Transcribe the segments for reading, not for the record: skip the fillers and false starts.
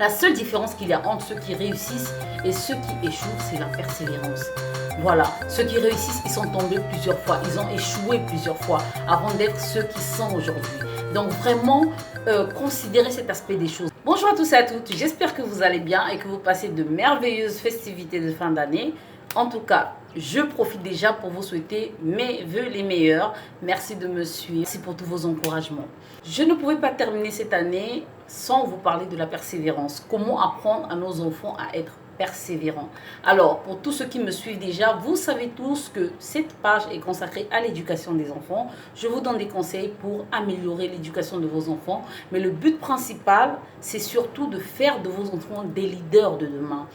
La seule différence qu'il y a entre ceux qui réussissent et ceux qui échouent, c'est la persévérance. Voilà, ceux qui réussissent, ils sont tombés plusieurs fois, ils ont échoué plusieurs fois avant d'être ceux qui sont aujourd'hui. Donc vraiment, considérez cet aspect des choses. Bonjour à tous et à toutes, j'espère que vous allez bien et que vous passez de merveilleuses festivités de fin d'année. En tout cas, je profite déjà pour vous souhaiter mes vœux les meilleurs. Merci de me suivre, merci pour tous vos encouragements. Je ne pouvais pas terminer cette année sans vous parler de la persévérance. Comment apprendre à nos enfants à être persévérants? Alors, pour tous ceux qui me suivent déjà, vous savez tous que cette page est consacrée à l'éducation des enfants. Je vous donne des conseils pour améliorer l'éducation de vos enfants. Mais le but principal, c'est surtout de faire de vos enfants des leaders de demain.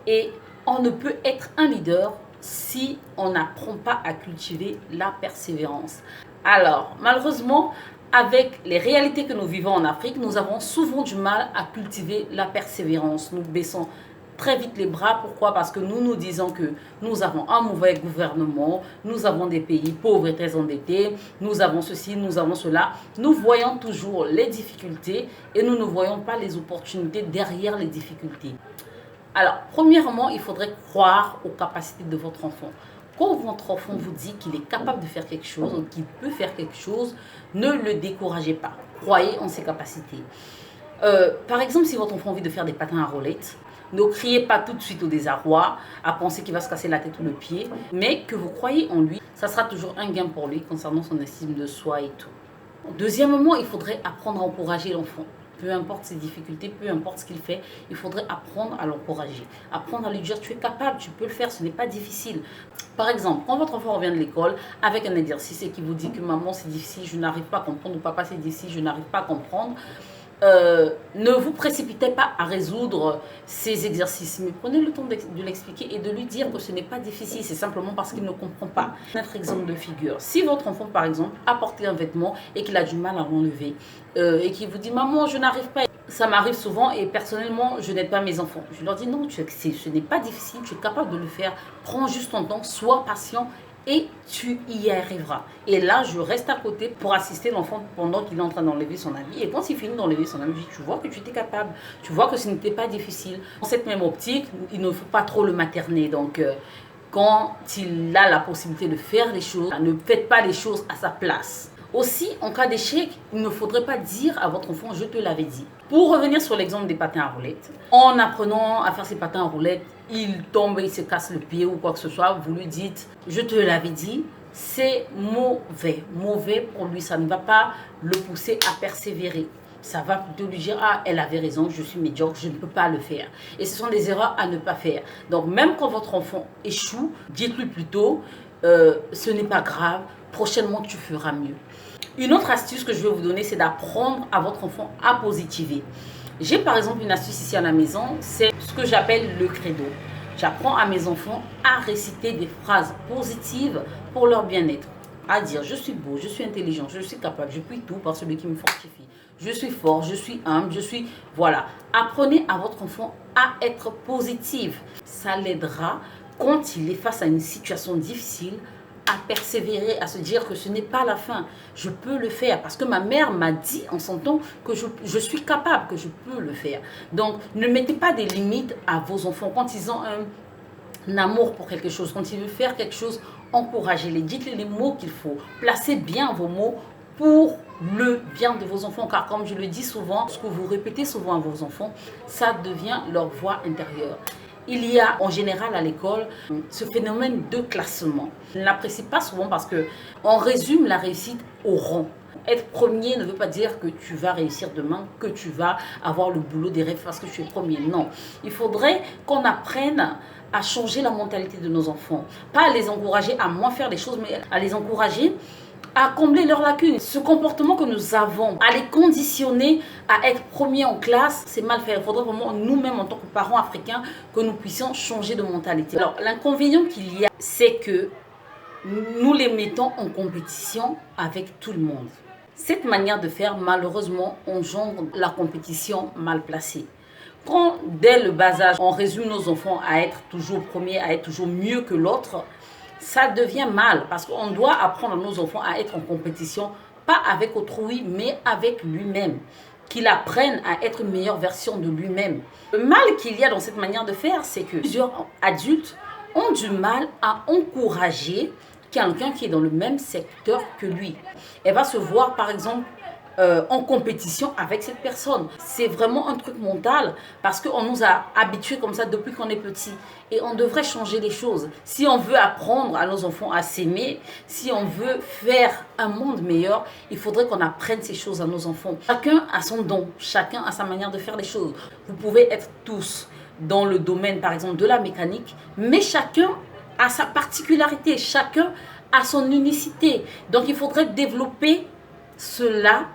Et on ne peut être un leader si on n'apprend pas à cultiver la persévérance. Alors, malheureusement, avec les réalités que nous vivons en Afrique, nous avons souvent du mal à cultiver la persévérance. Nous baissons très vite les bras. Pourquoi? Parce que nous nous disons que nous avons un mauvais gouvernement, nous avons des pays pauvres et très endettés, nous avons ceci, nous avons cela. Nous voyons toujours les difficultés et nous ne voyons pas les opportunités derrière les difficultés. Alors, premièrement, il faudrait croire aux capacités de votre enfant. Quand votre enfant vous dit qu'il est capable de faire quelque chose, ou qu'il peut faire quelque chose, ne le découragez pas. Croyez en ses capacités. Par exemple, si votre enfant a envie de faire des patins à roulettes, ne criez pas tout de suite au désarroi, à penser qu'il va se casser la tête ou le pied, mais que vous croyez en lui, ça sera toujours un gain pour lui concernant son estime de soi et tout. Deuxièmement, il faudrait apprendre à encourager l'enfant. Peu importe ses difficultés, peu importe ce qu'il fait, il faudrait apprendre à l'encourager. Apprendre à lui dire, tu es capable, tu peux le faire, ce n'est pas difficile. Par exemple, quand votre enfant revient de l'école avec un exercice et qu'il vous dit que maman c'est difficile, je n'arrive pas à comprendre, ou papa c'est difficile, je n'arrive pas à comprendre, ne vous précipitez pas à résoudre ces exercices, mais prenez le temps de l'expliquer et de lui dire que ce n'est pas difficile, c'est simplement parce qu'il ne comprend pas. Notre exemple de figure, si votre enfant par exemple a porté un vêtement et qu'il a du mal à l'enlever et qu'il vous dit maman je n'arrive pas, ça m'arrive souvent et personnellement je n'aide pas mes enfants, je leur dis non, ce n'est pas difficile, tu es capable de le faire, prends juste ton temps, sois patient et tu y arriveras. Et là, je reste à côté pour assister l'enfant pendant qu'il est en train d'enlever son habit. Et quand il finit d'enlever son habit, je dis, tu vois que tu étais capable. Tu vois que ce n'était pas difficile. Dans cette même optique, il ne faut pas trop le materner. Donc, quand il a la possibilité de faire les choses, ne faites pas les choses à sa place. Aussi, en cas d'échec, il ne faudrait pas dire à votre enfant « je te l'avais dit ». Pour revenir sur l'exemple des patins à roulettes, en apprenant à faire ses patins à roulettes, il tombe, il se casse le pied ou quoi que ce soit, vous lui dites « je te l'avais dit », c'est mauvais. Mauvais pour lui, ça ne va pas le pousser à persévérer. Ça va plutôt lui dire « ah, elle avait raison, je suis médiocre, je ne peux pas le faire ». Et ce sont des erreurs à ne pas faire. Donc même quand votre enfant échoue, dites-lui plutôt ce n'est pas grave, prochainement tu feras mieux. Une autre astuce que je vais vous donner, c'est d'apprendre à votre enfant à positiver. J'ai par exemple une astuce ici à la maison, c'est ce que j'appelle le credo. J'apprends à mes enfants à réciter des phrases positives pour leur bien-être. À dire je suis beau, je suis intelligent, je suis capable, je puis tout par celui qui me fortifie. Je suis fort, je suis humble, je suis... Voilà. Apprenez à votre enfant à être positif. Ça l'aidera quand il est face à une situation difficile, à persévérer, à se dire que ce n'est pas la fin, je peux le faire parce que ma mère m'a dit en son temps que je suis capable, que je peux le faire. Donc ne mettez pas des limites à vos enfants quand ils ont un amour pour quelque chose, quand ils veulent faire quelque chose, encouragez-les, dites-les les mots qu'il faut, placez bien vos mots pour le bien de vos enfants, car comme je le dis souvent, ce que vous répétez souvent à vos enfants, ça devient leur voix intérieure. Il y a en général à l'école ce phénomène de classement. Je ne l'apprécie pas souvent parce qu'on résume la réussite au rang. Être premier ne veut pas dire que tu vas réussir demain, que tu vas avoir le boulot des rêves parce que tu es premier. Non, il faudrait qu'on apprenne à changer la mentalité de nos enfants. Pas à les encourager à moins faire les choses, mais à les encourager à combler leurs lacunes. Ce comportement que nous avons, à les conditionner à être premiers en classe, c'est mal fait. Il faudrait vraiment, nous-mêmes, en tant que parents africains, que nous puissions changer de mentalité. Alors, l'inconvénient qu'il y a, c'est que nous les mettons en compétition avec tout le monde. Cette manière de faire, malheureusement, engendre la compétition mal placée. Quand, dès le bas âge, on résume nos enfants à être toujours premiers, à être toujours mieux que l'autre, ça devient mal parce qu'on doit apprendre à nos enfants à être en compétition, pas avec autrui, mais avec lui-même. qu'il apprenne à être une meilleure version de lui-même. Le mal qu'il y a dans cette manière de faire, c'est que plusieurs adultes ont du mal à encourager quelqu'un qui est dans le même secteur que lui. Elle va se voir, par exemple, en compétition avec cette personne. C'est vraiment un truc mental parce qu'on nous a habitués comme ça depuis qu'on est petit. Et on devrait changer les choses. Si on veut apprendre à nos enfants à s'aimer, si on veut faire un monde meilleur, il faudrait qu'on apprenne ces choses à nos enfants. Chacun a son don, chacun a sa manière de faire les choses. Vous pouvez être tous dans le domaine, par exemple, de la mécanique, mais chacun a sa particularité, chacun a son unicité. Donc il faudrait développer cela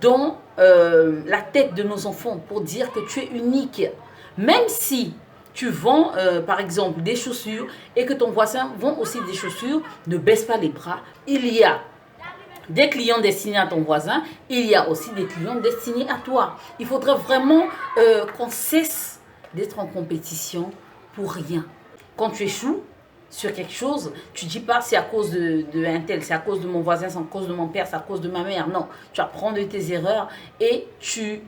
dans la tête de nos enfants pour dire que tu es unique. Même si tu vends par exemple des chaussures et que ton voisin vend aussi des chaussures, ne baisse pas les bras. Il y a des clients destinés à ton voisin, il y a aussi des clients destinés à toi. Il faudrait vraiment qu'on cesse d'être en compétition pour rien. Quand tu échoues sur quelque chose, tu ne dis pas c'est à cause de un tel, c'est à cause de mon voisin, c'est à cause de mon père, c'est à cause de ma mère. Non, tu apprends de tes erreurs et tu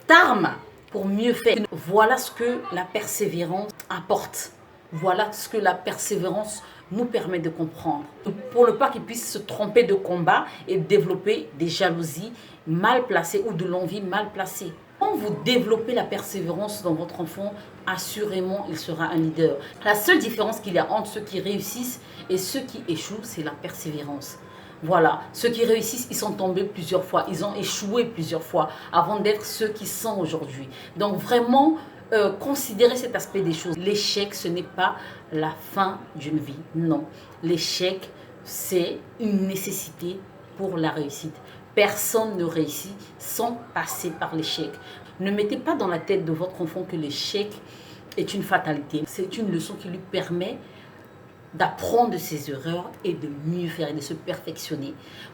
t'armes pour mieux faire. Voilà ce que la persévérance apporte. Voilà ce que la persévérance nous permet de comprendre. Pour ne pas qu'il puisse se tromper de combat et développer des jalousies mal placées ou de l'envie mal placée. Quand vous développez la persévérance dans votre enfant, assurément, il sera un leader. La seule différence qu'il y a entre ceux qui réussissent et ceux qui échouent, c'est la persévérance. Voilà, ceux qui réussissent, ils sont tombés plusieurs fois, ils ont échoué plusieurs fois avant d'être ceux qui sont aujourd'hui. Donc vraiment, considérez cet aspect des choses. L'échec, ce n'est pas la fin d'une vie, non. L'échec, c'est une nécessité pour la réussite. Personne ne réussit sans passer par l'échec. Ne mettez pas dans la tête de votre enfant que l'échec est une fatalité. C'est une leçon qui lui permet d'apprendre de ses erreurs et de mieux faire et de se perfectionner.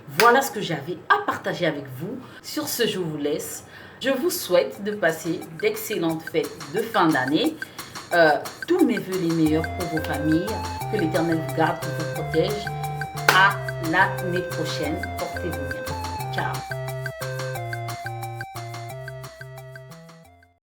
Voilà ce que j'avais à partager avec vous. Sur ce, je vous laisse. Je vous souhaite de passer d'excellentes fêtes de fin d'année. Tous mes vœux les meilleurs pour vos familles. Que l'Éternel vous garde, vous protège. À l'année prochaine. Portez-vous bien. Ciao.